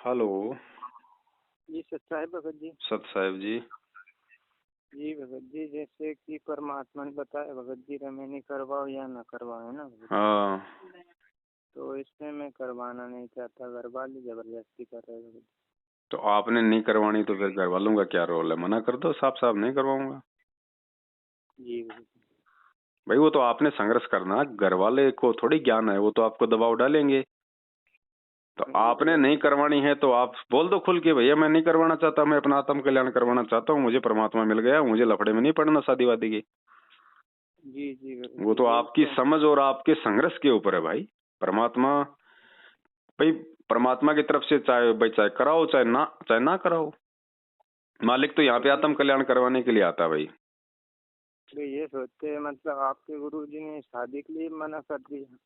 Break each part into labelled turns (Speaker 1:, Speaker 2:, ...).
Speaker 1: Hello.
Speaker 2: जी सत साहिब भगत जी।
Speaker 1: सत साहिब जी।
Speaker 2: जी भगत जी, जैसे कि परमात्मा ने बताया भगत जी, रमेनी करवाओ या ना करवाओ, है ना भगत जी?
Speaker 1: हाँ,
Speaker 2: तो इसमें मैं करवाना नहीं चाहता, घर वाले जबरदस्ती कर रहे हैं भगत
Speaker 1: तो आपने नहीं करवानी तो फिर घर वालों का क्या रोल है? मना कर दो, साफ साफ नहीं करवाऊंगा।
Speaker 2: जी। जी भगत जी।
Speaker 1: भाई वो तो आपने संघर्ष करना, घर वाले को थोड़ी ज्ञान है, वो तो आपको दबाव डालेंगे। तो
Speaker 2: जी
Speaker 1: आपने
Speaker 2: भगत
Speaker 1: नहीं
Speaker 2: जी।
Speaker 1: करवानी है तो आप बोल दो खुल के, भैया मैं नहीं करवाना चाहता, मैं अपना आत्म कल्याण करवाना चाहता हूँ, मुझे परमात्मा मिल गया, मुझे लफड़े में नहीं पड़ना शादी वादी की।
Speaker 2: जी जी भगत
Speaker 1: वो
Speaker 2: जी,
Speaker 1: तो
Speaker 2: यही
Speaker 1: आपकी
Speaker 2: तो।
Speaker 1: समझ और आपके संघर्ष के ऊपर है भाई। परमात्मा, भाई परमात्मा की तरफ से चाहे भाई चाहे कराओ चाहे ना कराओ, मालिक तो यहाँ पे आत्म कल्याण करवाने के लिए आता है भाई।
Speaker 2: तो ये सोचते हैं मतलब आपके गुरु जी ने शादी के लिए मना कर दिया?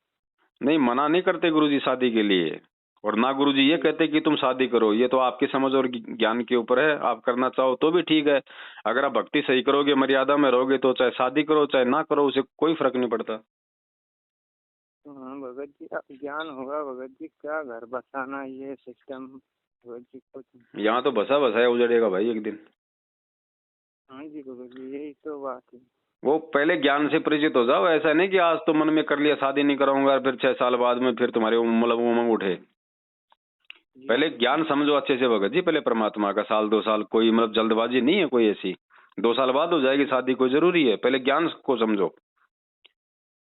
Speaker 1: नहीं, मना नहीं करते गुरुजी शादी के लिए, और ना गुरुजी ये
Speaker 2: जी
Speaker 1: कहते कि तुम शादी करो। ये तो आपकी समझ और ज्ञान के ऊपर है, आप करना चाहो तो भी ठीक है। अगर आप भक्ति सही करोगे, मर्यादा में रहोगे, तो चाहे शादी करो चाहे ना करो, उसे कोई फर्क नहीं पड़ता।
Speaker 2: हाँ भगत जी, अब ज्ञान होगा भगत जी, क्या घर बसाना ये सिस्टम भगत जी कुछ।
Speaker 1: यहाँ तो बसा बसाया उजड़ेगा भाई एक दिन।
Speaker 2: हाँ जी भगत जी, यही तो बात है।
Speaker 1: वो पहले ज्ञान से परिचित हो जाओ। ऐसा नहीं कि आज तो मन में कर लिया शादी नहीं कराऊंगा और फिर 6 साल बाद में फिर तुम्हारे मतलब उमंग उठे।
Speaker 2: जी
Speaker 1: पहले
Speaker 2: भगत
Speaker 1: ज्ञान
Speaker 2: जी।
Speaker 1: समझो अच्छे से भगत जी, पहले परमात्मा का। साल 2 साल कोई मतलब जल्दबाजी नहीं है कोई ऐसी। 2 साल बाद हो जाएगी शादी, कोई जरूरी है? पहले ज्ञान को समझो।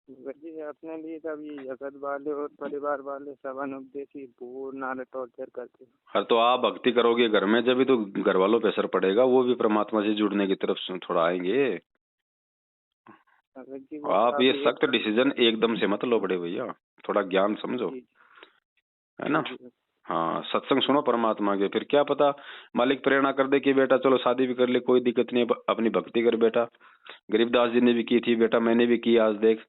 Speaker 2: भगत जी, अपने लिए तभी जगत वाले और परिवार वाले सब अनुपदेशी पूर्ण टॉर्चर करते हैं।
Speaker 1: हर तो आप भक्ति करोगे घर में, जब भी तो घर वालों पे असर पड़ेगा, वो भी परमात्मा से जुड़ने की तरफ से थोड़ा आएंगे।
Speaker 2: भगत जी वो तो
Speaker 1: आप ये
Speaker 2: आप एक
Speaker 1: सख्त डिसीजन एकदम से मत लो बड़े भैया, थोड़ा ज्ञान समझो,
Speaker 2: जी
Speaker 1: है
Speaker 2: जी
Speaker 1: ना।
Speaker 2: जी
Speaker 1: हाँ, सत्संग सुनो परमात्मा के, फिर क्या पता मालिक प्रेरणा कर दे कि बेटा चलो शादी भी कर ले, कोई दिक्कत नहीं है, अपनी भक्ति कर बेटा। गरीबदास जी ने भी की थी बेटा, मैंने भी की, आज देख।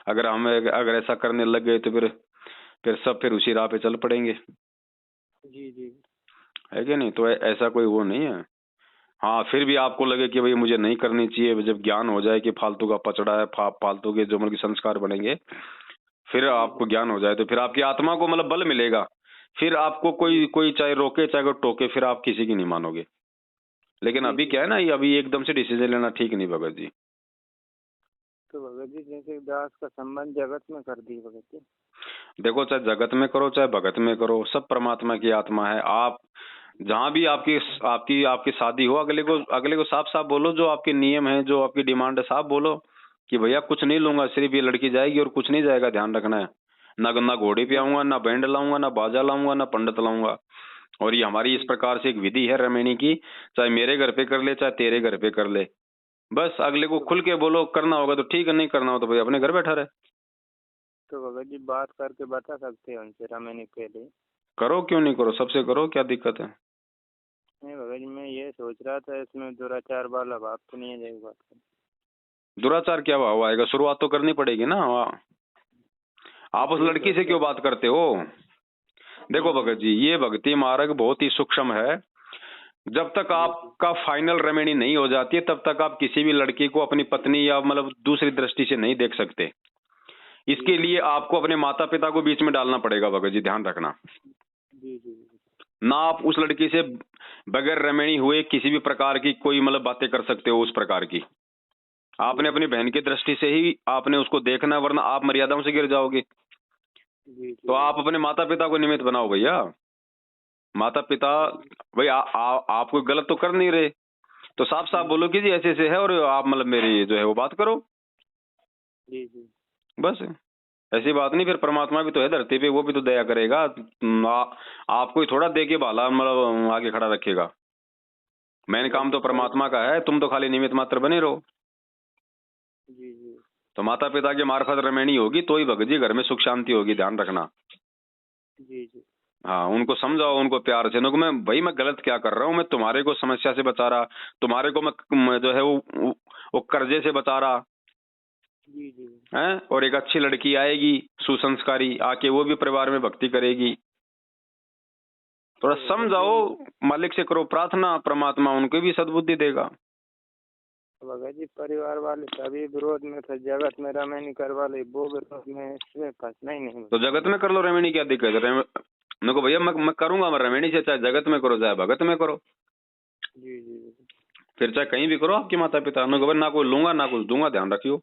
Speaker 1: अगर हमें अगर ऐसा करने लग गए तो फिर सब फिर उसी राह पे चल पड़ेंगे,
Speaker 2: जी जी।
Speaker 1: है कि नहीं? तो ऐसा कोई वो नहीं है। हाँ, फिर भी आपको लगे कि भाई मुझे नहीं करनी चाहिए, जब ज्ञान हो जाए कि फालतू का पचड़ा है, फालतू के जो मतलब कि संस्कार बनेंगे, फिर
Speaker 2: जी
Speaker 1: आपको ज्ञान हो जाए तो फिर आपकी आत्मा को मतलब बल मिलेगा। फिर आपको
Speaker 2: जी
Speaker 1: कोई कोई चाहे रोके चाहे कोई टोके, फिर आप किसी की नहीं मानोगे। लेकिन
Speaker 2: जी
Speaker 1: अभी
Speaker 2: जी
Speaker 1: क्या है ना,
Speaker 2: भगत।
Speaker 1: ये अभी एकदम से डिसीजन लेना ठीक नहीं भगत जी।
Speaker 2: तो भगत जी जैसे दास का संबंध जगत में कर दी भगत जी।
Speaker 1: देखो, चाहे जगत में करो चाहे भगत में करो, सब परमात्मा की आत्मा है। आप जहां भी आपकी आपकी आपकी शादी हो, अगले को साफ साफ बोलो, जो आपके नियम है, जो आपकी डिमांड है, साफ बोलो कि भैया कुछ नहीं लूंगा, सिर्फ ये लड़की जाएगी और कुछ नहीं जाएगा, ध्यान रखना है। ना घोड़े पे
Speaker 2: जी
Speaker 1: आऊंगा, ना बैंड लाऊंगा, ना बाजा लाऊंगा, ना पंडित लाऊंगा। और ये हमारी इस
Speaker 2: जी
Speaker 1: प्रकार से एक विधि है रमेणी की, चाहे मेरे घर पे कर ले चाहे तेरे घर पे कर ले। बस अगले को
Speaker 2: तो
Speaker 1: खुल के बोलो, करना होगा तो ठीक है, नहीं करना हो तो भाई अपने घर बैठा रहे।
Speaker 2: तो भगत जी बात करके बता सकते हैं उनसे रमेनी पहले?
Speaker 1: करो, क्यों नहीं करो, सबसे करो, क्या दिक्कत है?
Speaker 2: नहीं भगत जी, मैं ये सोच रहा था इसमें दुराचार वाला भाव तो नहीं है जैसे बात कर।
Speaker 1: दुराचार क्या भाव आएगा? शुरुआत तो करनी पड़ेगी ना। आप उस
Speaker 2: यही
Speaker 1: लड़की से
Speaker 2: सोच
Speaker 1: क्यों
Speaker 2: रहा
Speaker 1: बात करते हो? देखो
Speaker 2: हूँ।
Speaker 1: भगत जी, ये भक्ति मार्ग बहुत ही सूक्ष्म है। जब तक
Speaker 2: जी जी
Speaker 1: आपका फाइनल रेमेडी नहीं हो जाती है, तब तक आप किसी भी लड़की को अपनी पत्नी या मतलब दूसरी दृष्टि से नहीं देख सकते।
Speaker 2: जी
Speaker 1: इसके लिए आपको अपने माता पिता को बीच में डालना पड़ेगा भगत जी, ध्यान रखना।
Speaker 2: जी जी
Speaker 1: ना आप उस लड़की से बगैर रेमेडी हुए किसी भी प्रकार की कोई मतलब बातें कर सकते हो, उस प्रकार की।
Speaker 2: जी
Speaker 1: आपने अपनी बहन की दृष्टि से ही आपने उसको देखना है, वरना आप मर्यादाओं से गिर जाओगे।
Speaker 2: जी
Speaker 1: तो
Speaker 2: जी
Speaker 1: आप अपने माता पिता को निमित्त बनाओ भैया। माता पिता,
Speaker 2: जी
Speaker 1: भाई आप कोई गलत तो कर नहीं रहे, तो साफ साफ
Speaker 2: जी
Speaker 1: बोलो कि जी ऐसे ऐसे है, और आप मतलब मेरी जो है वो बात करो।
Speaker 2: जी जी
Speaker 1: बस, ऐसी बात नहीं। फिर परमात्मा भी तो है धरती पे, वो भी तो दया करेगा। आपको ही थोड़ा दे के भाला मतलब आगे खड़ा रखेगा। मेन
Speaker 2: भगत
Speaker 1: काम
Speaker 2: जी
Speaker 1: तो
Speaker 2: पर
Speaker 1: परमात्मा का है, तुम तो खाली निमित्त मात्र बने रहो।
Speaker 2: जी जी
Speaker 1: तो माता पिता के मार्फत रमेणी होगी तो ही भगत जी घर में सुख शांति होगी, ध्यान रखना।
Speaker 2: जी जी
Speaker 1: हाँ, उनको समझाओ, उनको प्यार से। नको मैं भाई मैं गलत क्या कर रहा हूँ, मैं तुम्हारे को समस्या से बचा रहा, तुम्हारे को मैं जो है वो कर्जे से बचा रहा
Speaker 2: जी जी
Speaker 1: है। और एक अच्छी लड़की आएगी सुसंस्कारी, आके वो भी परिवार में भक्ति करेगी। थोड़ा
Speaker 2: तो भगत जी
Speaker 1: समझाओ, मालिक से करो प्रार्थना, परमात्मा उनको भी सद्बुद्धि देगा।
Speaker 2: भगत जी परिवार वाले सभी विरोध में थे, जगत में रमेनी करवा ले, वो विरोध में इसमें फंसना ही नहीं।
Speaker 1: तो जगत में कर लो रेमेडी, क्या दिक्कत है? मेरे को भैया मैं करूंगा, मैं रमेणी से, चाहे जगत में करो चाहे भगत में करो,
Speaker 2: जी जी
Speaker 1: फिर चाहे कहीं भी करो आपके माता पिता। मेरे को भैया ना कोई लूंगा ना कुछ दूंगा, ध्यान रखियो।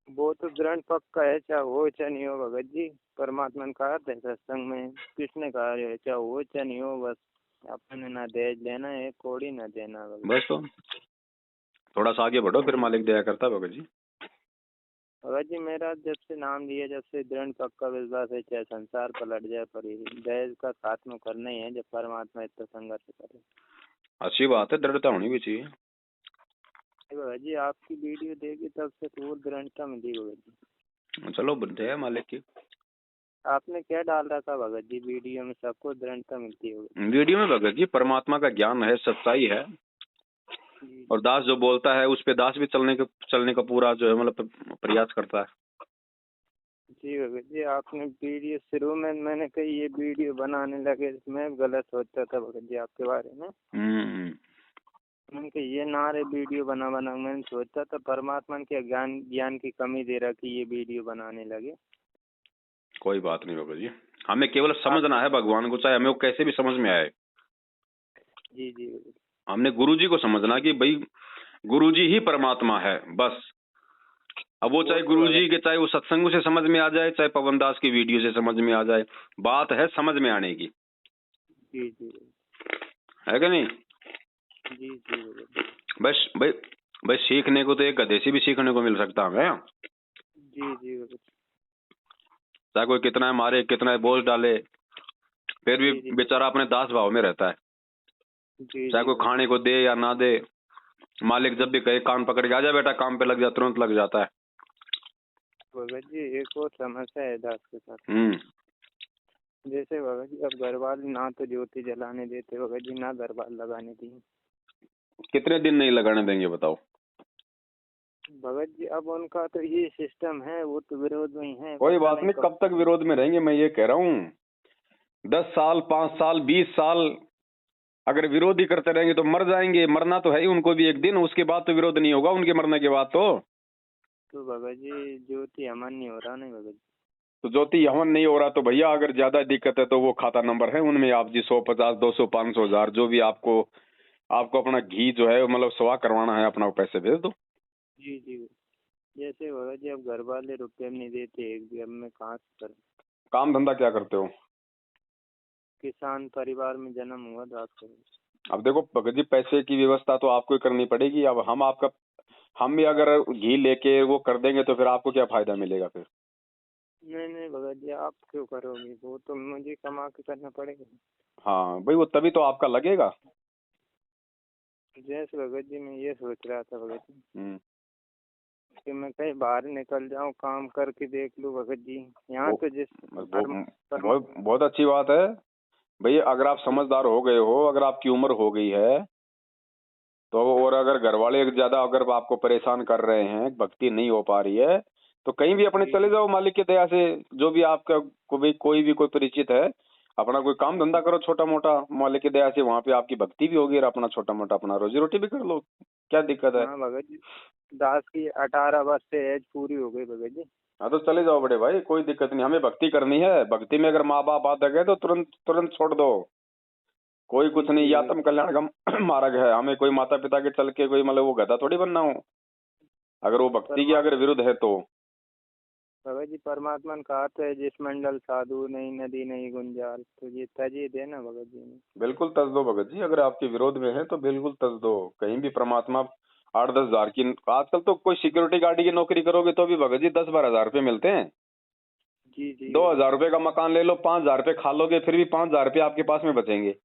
Speaker 2: वो तो दृढ़ पक्का है, चाहे हो चाहे नहीं हो भगत जी। परमात्मा ने कहा था सत्संग में, किसने कहा है चाहे हो चाहे नहीं हो, बस अपने ना दहेज लेना है, कोड़ी ना देना भगत।
Speaker 1: बस तो थोड़ा सा आगे बढ़ो, फिर मालिक दया करता है भगत जी।
Speaker 2: भगत जी मेरा जब से नाम लिया, जब से दृढ़ पक्का विश्वास है, चाहे संसार पलट जाए पर दहेज का खात्मा करना ही है, जब परमात्मा इतना संघर्ष करे।
Speaker 1: अच्छी बात है, दृढ़ता होनी भी चाहिए।
Speaker 2: भगत जी आपकी वीडियो देखी तब से तो और दृढ़ता मिली भगत जी।
Speaker 1: चलो जय मालिक की।
Speaker 2: आपने क्या डाल रखा भगत जी वीडियो में? सबको दृढ़ता मिलती है भगत
Speaker 1: वीडियो में भगत जी परमात्मा का ज्ञान है, सच्चाई है,
Speaker 2: जी।
Speaker 1: और दास जो बोलता है उस पे दास भी चलने का पूरा जो है मतलब प्रयास करता है।
Speaker 2: जी भगत जी आपने वीडियो शुरू में मैंने कही ये वीडियो बनाने लगे, मैं गलत सोचता था भगत जी आपके बारे में। मैंने कहा ये ना रहे वीडियो बना बना, मैंने सोचा था परमात्मा के ज्ञान की कमी दे रहा कि ये वीडियो बनाने लगे।
Speaker 1: कोई बात नहीं भगत जी, हमें केवल समझना है भगवान को, चाहे हमें वो कैसे भी समझ में आए।
Speaker 2: जी जी भगत जी।
Speaker 1: हमने गुरु जी को समझना कि भाई गुरु जी ही परमात्मा है, बस। अब वो चाहे गुरु जी के, चाहे वो सत्संग से समझ में आ जाए, चाहे पवन दास की वीडियो से समझ में आ जाए, बात है समझ में आने की।
Speaker 2: जी जी
Speaker 1: है कि नहीं?
Speaker 2: जी जी भगत जी।
Speaker 1: बस भाई भाई सीखने को तो एक गधे से भी सीखने को मिल सकता है।
Speaker 2: जी जी भगत जी।
Speaker 1: चाहे कोई कितना मारे, कितना बोझ डाले, फिर भी
Speaker 2: जी जी
Speaker 1: बेचारा अपने दास भाव में रहता है।
Speaker 2: जी
Speaker 1: चाहे
Speaker 2: जी
Speaker 1: कोई खाने को दे या ना दे, मालिक जब भी कहे कान पकड़ के आ जा बेटा काम पे लग जा, तुरंत लग जाता है।
Speaker 2: भगत जी एक और समस्या है दास के साथ। जैसे भगत जी अब घर वाले ना तो ज्योति जलाने देते भगत जी, ना घर वाले लगाने दिए।
Speaker 1: कितने दिन नहीं लगाने देंगे बताओ?
Speaker 2: भगत जी अब उनका तो ये सिस्टम है, वो तो विरोध में ही है।
Speaker 1: कोई बात नहीं, कब तक विरोध में रहेंगे? मैं ये कह रहा हूँ 10 साल 5 साल 20 साल अगर विरोध ही करते रहेंगे तो मर जाएंगे। मरना तो है ही उनको भी एक दिन, उसके बाद तो विरोध नहीं होगा उनके मरने के बाद।
Speaker 2: तो भगत जी ज्योति हवन नहीं हो रहा नहीं भगत जी।
Speaker 1: तो ज्योति हवन नहीं हो रहा तो भैया अगर ज्यादा दिक्कत है तो वो खाता नंबर है उनमें, आप जी 150 200 500 1000 जो भी आपको अपना घी जो है मतलब स्वाह करवाना है, अपना पैसे भेज दो।
Speaker 2: जी जी जैसे भगत जी अब घर वाले रुपये नहीं देते एक भी, अब मैं कहाँ से करूँ?
Speaker 1: काम धंधा क्या करते हो?
Speaker 2: किसान परिवार में जन्म हुआ था आपको।
Speaker 1: अब देखो भगत जी पैसे की व्यवस्था तो आपको ही करनी पड़ेगी। अब हम भी अगर घी लेके वो कर देंगे तो फिर आपको क्या फायदा मिलेगा फिर?
Speaker 2: नहीं नहीं भगत जी आप क्यों करोगे, वो तो मुझे कमा के करना पड़ेगा।
Speaker 1: हाँ भाई, वो तभी तो आपका लगेगा।
Speaker 2: जैसे भगत जी मैं ये सोच रहा था भगत जी
Speaker 1: वो,
Speaker 2: कि मैं कहीं बाहर निकल जाऊं, काम करके देख लूं भगत जी। यहाँ तो जिस
Speaker 1: बहुत अच्छी बात है भाई। अगर आप समझदार हो गए हो, अगर आपकी उम्र हो गई है तो, और अगर घर वाले ज्यादा अगर आपको परेशान कर रहे हैं, भक्ति नहीं हो पा रही है, तो कहीं भी अपने चले जाओ मालिक की दया से। जो भी आपका कोई भी कोई परिचित है, अपना कोई काम धंधा करो छोटा मोटा, मालिक की दया से वहां पे आपकी भक्ति भी होगी और अपना छोटा मोटा अपना रोजी रोटी भी कर लो। क्या दिक्कत है?
Speaker 2: हाँ भगत जी दास की 18 वर्ष से एज पूरी हो गई भगत जी।
Speaker 1: हाँ तो चले जाओ बड़े भाई, कोई दिक्कत नहीं। हमें भक्ति करनी है, भक्ति में अगर माँ बाप आ गए तो तुरंत तुरंत छोड़ दो। कोई कुछ नहीं, ये आत्म कल्याण का मार्ग है। हमें कोई माता पिता के चल के कोई मतलब वो गधा थोड़ी बनना हो, अगर वो भक्ति के अगर विरुद्ध है तो।
Speaker 2: भगत जी परमात्मा ने कहा तो है, जिस मंडल साधु नहीं नदी नहीं गुंजाल, तो ये तजी देना भगत जी ने।
Speaker 1: बिल्कुल तज दो भगत जी, अगर आपके विरोध में है तो बिल्कुल तज दो। कहीं भी परमात्मा 8-10 हजार की, आजकल तो कोई सिक्योरिटी गार्ड की नौकरी करोगे तो भी भगत जी 10-12 हजार रुपये मिलते हैं।
Speaker 2: जी जी
Speaker 1: 2,000 रुपये का मकान ले लो, 5,000 रुपये खा लोगे, फिर भी 5,000 रुपये आपके पास में बचेंगे।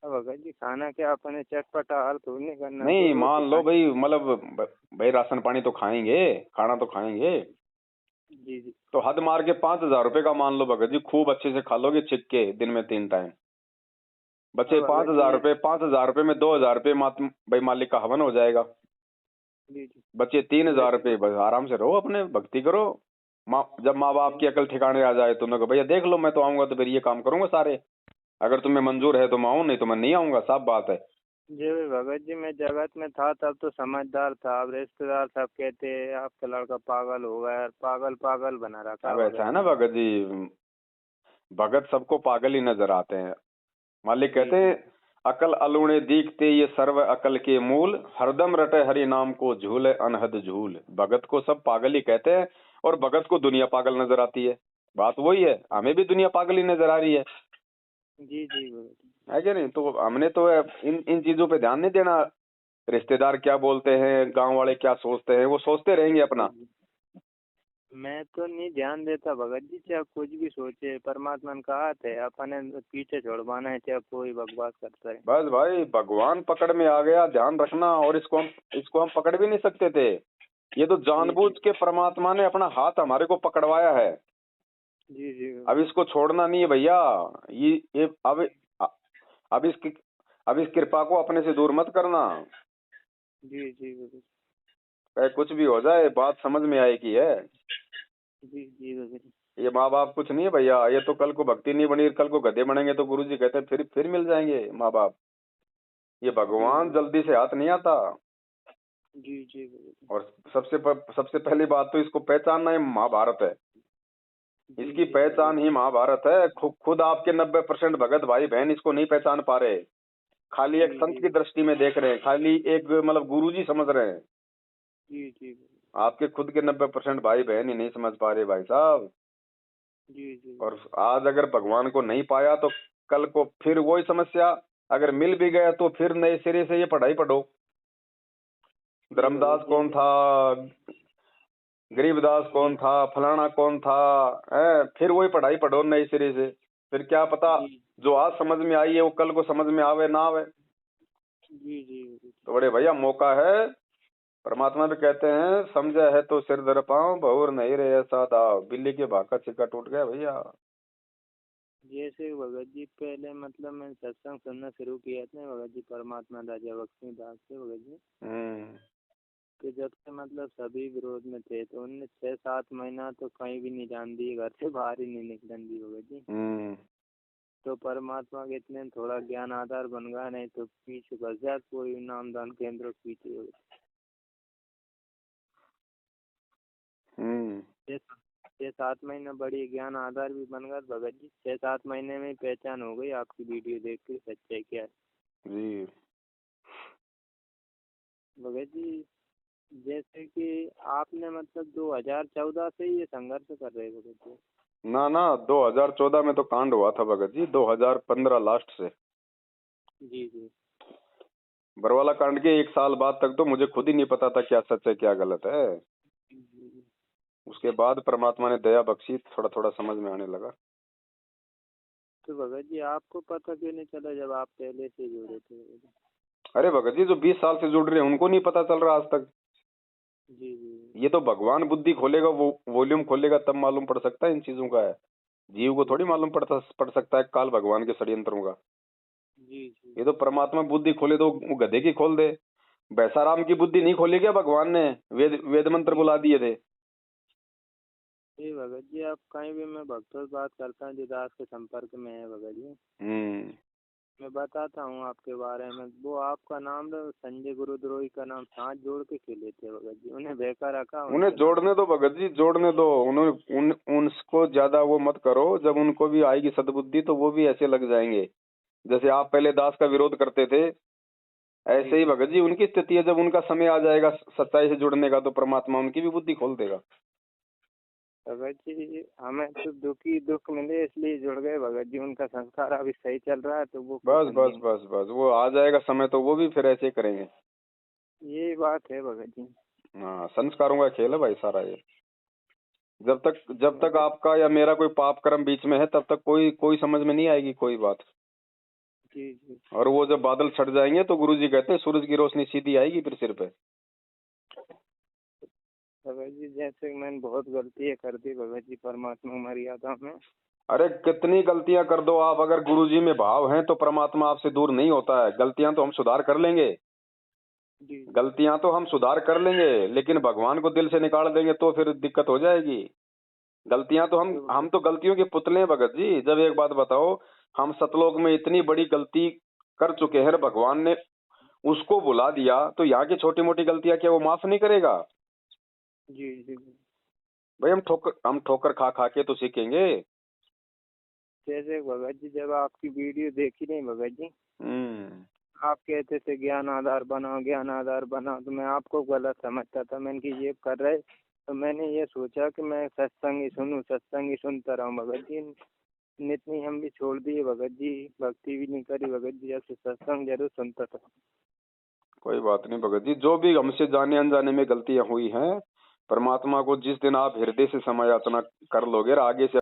Speaker 2: भगत जी खाना क्या अपने चटपटा हाल थोड़ी नहीं करना।
Speaker 1: नहीं मान लो भाई, मतलब भाई राशन पानी तो खाएंगे, खाना तो खाएंगे।
Speaker 2: जी जी
Speaker 1: तो हद मार के 5,000 रुपये का मान लो भगत जी, खूब अच्छे से खा लोगे छिक के दिन में 3 टाइम। बचे 5,000 रुपये, 5,000 रुपये में 2,000 रुपये भाई मालिक का हवन हो जाएगा।
Speaker 2: जी जी
Speaker 1: बचे 3,000 रुपये, बस आराम से रहो, अपने भक्ति करो। जब माँ बाप की अकल ठिकाने आ जाए तो उन्होंने कहा भैया देख लो, मैं तो आऊंगा तो फिर ये काम करूंगा सारे, अगर तुम्हें मंजूर है तो मैं आऊँ, नहीं तो मैं नहीं आऊंगा, साफ बात है।
Speaker 2: जी भगत जी मैं जगत में था तब तो समझदार था, अब रिश्तेदार सब कहते हैं आपका लड़का पागल हो गया, पागल पागल बना रखा
Speaker 1: अब
Speaker 2: है
Speaker 1: ऐसा है
Speaker 2: भगत
Speaker 1: ना
Speaker 2: जी।
Speaker 1: भगत जी, भगत सबको पागल ही नजर आते हैं। मालिक कहते हैं अकल अलूणे दीखते ये सर्व अकल के मूल, हरदम रटे हरि नाम को झूले अनहद झूल। भगत को सब पागल ही कहते हैं और भगत को दुनिया पागल नजर आती है। बात वही है, हमें भी दुनिया पागल ही नजर आ रही है।
Speaker 2: जी जी
Speaker 1: है क्या नहीं? तो हमने तो इन इन चीजों पे ध्यान नहीं देना। रिश्तेदार क्या बोलते हैं, गांव वाले क्या सोचते हैं, वो सोचते रहेंगे अपना।
Speaker 2: मैं तो नहीं ध्यान देता भगत जी, चाहे कुछ भी सोचे, परमात्मा ने कहा थे अपने पीछे छोड़वाना है, चाहे कोई बकवास करता है।
Speaker 1: बस भाई भगवान पकड़ में आ गया, ध्यान रखना। और इसको हम पकड़ भी नहीं सकते थे। ये तो जानबूझ के परमात्मा ने अपना हाथ हमारे को पकड़वाया है।
Speaker 2: जी जी
Speaker 1: अब इसको छोड़ना नहीं है भैया। ये अब इसकी अब इस कृपा को अपने से दूर मत करना।
Speaker 2: जी जी
Speaker 1: चाहे कुछ भी हो जाए, बात समझ में आएगी है।
Speaker 2: जी जी
Speaker 1: ये माँ बाप कुछ नहीं है भैया। ये तो कल को भक्ति नहीं बनी, कल को गधे बनेंगे तो गुरुजी कहते हैं फिर मिल जाएंगे माँ बाप। ये भगवान जल्दी से हाथ नहीं आता।
Speaker 2: जी जी
Speaker 1: और सबसे पहली बात तो इसको पहचानना ही महाभारत है। इसकी पहचान ही महाभारत है। खुद आपके 90% भगत भाई बहन इसको नहीं पहचान पा रहे। खाली एक संत की दृष्टि में देख रहे हैं, खाली एक मतलब गुरुजी समझ रहे हैं।
Speaker 2: जी जी
Speaker 1: आपके खुद के 90% भाई बहन ही नहीं समझ पा रहे भाई साहब।
Speaker 2: जी जी
Speaker 1: और आज अगर भगवान को नहीं पाया तो कल को फिर वही समस्या। अगर मिल भी गया तो फिर नए सिरे से ये पढ़ाई पढ़ो। धर्मदास कौन था, गरीबदास कौन था, फलाना कौन था, फिर वही पढ़ाई पढ़ो नए सिरे से। फिर क्या पता जो आज समझ में आई है वो कल को समझ में आवे ना आवे।
Speaker 2: जी जी
Speaker 1: तो बड़े भैया मौका है। परमात्मा भी कहते हैं समझा है तो सिर धर पाऊं, बहुर नहीं रहे ऐसा दाव। बिल्ली के भाग का सिक्का टूट गया भैया।
Speaker 2: जैसे भगत जी पहले मतलब मैंने सत्संग सुनना शुरू किया था भगत जी, परमात्मा राजा बख्शी दास से भगत जी, कि जब से मतलब सभी विरोध में थे तो उनने 6-7 महीना तो कहीं भी नहीं जान दिए, घर से बाहर ही नहीं निकलन दी भगत जी। तो परमात्मा के इतने थोड़ा ज्ञान आधार बन गया, नहीं तो पीछे बस जाए कोई नाम दान केंद्र पीछे। 6-7 महीने बड़ी ज्ञान आधार भी बन गया भगत जी। 6-7 महीने में पहचान हो गई आपकी वीडियो देख के सच्चाई क्या है
Speaker 1: जी
Speaker 2: भगत जी। जैसे कि आपने मतलब 2014 से ये संघर्ष कर रहे हो भगत जी?
Speaker 1: ना 2014 में तो कांड हुआ था भगत जी, 2015 लास्ट से।
Speaker 2: जी जी
Speaker 1: बरवाला कांड के 1 साल बाद तक तो मुझे खुद ही नहीं पता था क्या सच है क्या गलत है। उसके बाद परमात्मा ने दया बख्शी, थोड़ा थोड़ा समझ में आने लगा।
Speaker 2: तो भगत जी आपको पता क्यों नहीं चला जब आप पहले से जुड़े थे?
Speaker 1: अरे भगत जी जो 20 साल से जुड़ रहे हैं उनको नहीं पता चल रहा आज तक।
Speaker 2: जी जी
Speaker 1: ये तो भगवान बुद्धि खोलेगा, वो वॉल्यूम खोलेगा तब मालूम पड़ सकता है इन चीजों का है। जीव को थोड़ी मालूम पड़ सकता है काल भगवान के षड्यंत्रों का।
Speaker 2: जी जी
Speaker 1: ये तो परमात्मा बुद्धि खोले तो वो गधे की खोल दे। बैसाराम की बुद्धि नहीं खोली क्या भगवान ने? वेद मंत्र बुला दिए थे।
Speaker 2: जी भगत जी, आप कहीं भी मैं भक्तों से बात करता हूँ जो दास के संपर्क में है भगत जी, मैं बताता हूँ आपके बारे में। वो आपका नाम संजय गुरुद्रोही का नाम साथ जोड़ के खेले थे भगत जी, उन्हें बेकार रखा।
Speaker 1: उन्हें जोड़ने दो भगत जी, जोड़ने दो। उनको ज्यादा वो मत करो। जब उनको भी आएगी सद्बुद्धि तो वो भी ऐसे लग जाएंगे जैसे आप पहले दास का विरोध करते थे। ऐसे ही भगत जी उनकी स्थिति है। जब उनका समय आ जाएगा सच्चाई से जुड़ने का तो परमात्मा उनकी भी बुद्धि खोल देगा।
Speaker 2: भगत जी हमें तो दुख मिले इसलिए जुड़ गए भगत जी। उनका संस्कार अभी सही चल रहा है तो वो
Speaker 1: बस वो आ जाएगा समय तो वो भी फिर ऐसे करेंगे।
Speaker 2: यही बात है भगत जी।
Speaker 1: हाँ, संस्कारों का खेल है भाई सारा ये। जब तक आपका या मेरा कोई पाप कर्म बीच में है तब तक कोई समझ में नहीं आएगी कोई बात।
Speaker 2: जी जी
Speaker 1: और वो जब बादल छट जाएंगे तो गुरुजी कहते हैं सूरज की रोशनी सीधी आएगी फिर सिर पे।
Speaker 2: भगत जी जैसे मैंने बहुत गलतियाँ कर दी भगत जी परमात्मा मर्यादा में।
Speaker 1: अरे कितनी गलतियां कर दो आप, अगर गुरुजी में भाव हैं तो परमात्मा आपसे दूर नहीं होता है। गलतियां तो हम सुधार कर लेंगे। गलतियां तो हम सुधार कर लेंगे, लेकिन भगवान को दिल से निकाल देंगे तो फिर दिक्कत हो जाएगी। गलतियां तो हम तो गलतियों के पुतले हैं भगत जी। जब एक बात बताओ, हम सतलोक में इतनी बड़ी गलती कर चुके हैं, भगवान ने उसको बुला दिया तो यहाँ की छोटी मोटी गलतियां क्या वो माफ नहीं करेगा?
Speaker 2: जी जी
Speaker 1: भाई हम ठोकर खा खा के तो सीखेंगे।
Speaker 2: जैसे भगत जी जब आपकी वीडियो देखी नहीं भगत जी, आप कहते थे ज्ञान आधार बनाओ, तो मैं आपको गलत समझता था। मैंने कि ये कर रहे, तो मैंने ये सोचा कि मैं सत्संग ही सुनता रहूं भगत जी। नित्य हम भी छोड़ दिए भगत जी, भक्ति भी नहीं करी भगत जी, ऐसे सत्संग जरूर सुनता था।
Speaker 1: कोई बात नहीं भगत जी, जो भी हमसे जाने अनजाने में गलतियां हुई हैं, परमात्मा को जिस दिन आप हृदय से क्षमा याचना कर लोगे, आगे से